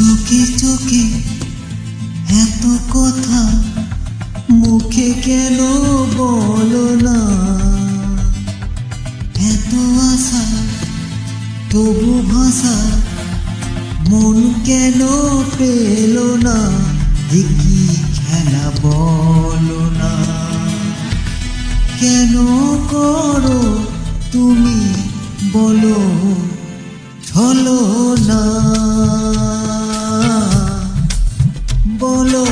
চোখে চোখে এত কথা মুখে কেন বলো না? এত আশা তবু ভাষা মন কেন পেল না? কি খেলা বলো না? কেন করো তুমি বলো ছলো না? বলো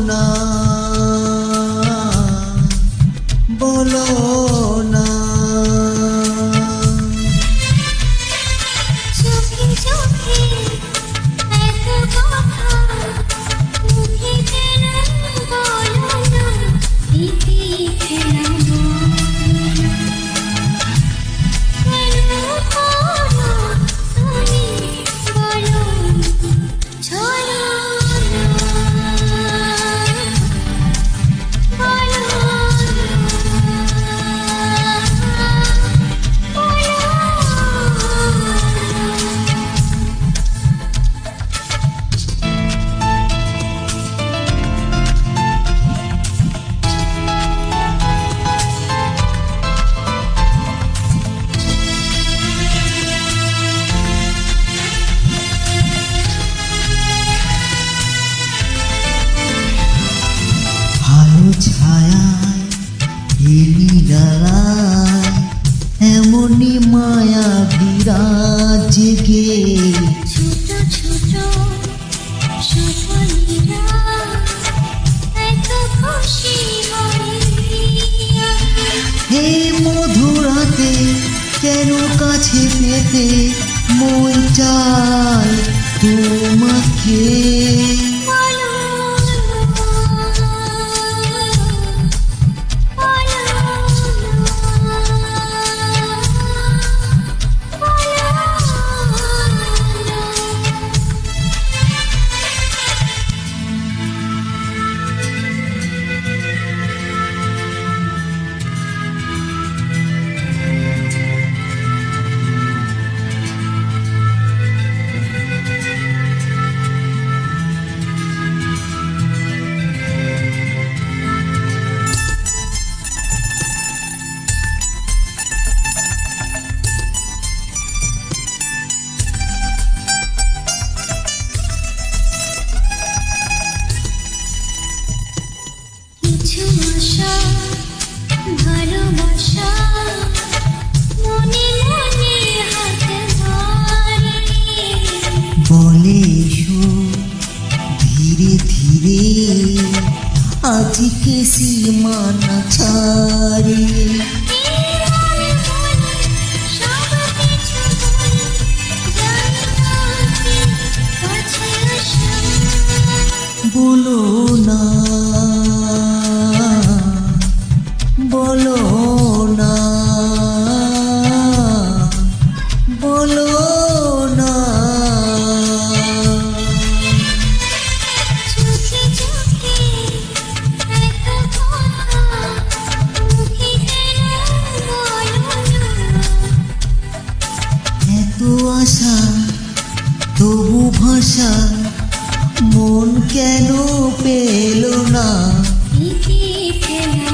না, বলো না। চোখে চোখে এত কথা মুখে কেন বলো না? ইতি খেলা বলো না। কেন করো তুমি বলো ছলো না? বলো আলো ছায়ায় এলি ডালায় এমনি মায়া বিরাজ জেগে ছোট ছোট সুফলীরা এত খুশি হয় হে মধুরাতে কেন কাছে পেতে মন চায় তোমাকে। বলো কিছু আশা ভালোবাসা মনে মনে হাতে ধরে বলে এসো ধীরে ধীরে আজকে সীমানা ছাড়ে। সব কিছু বলে জানি না কি কাছে আসা। বলো না, বলো না, বলো না। চোখে চোখে এত কথা মুখে কেন বলো না? এত আশা তবু ভাষা মন কেন পেল না? ইতি খেলা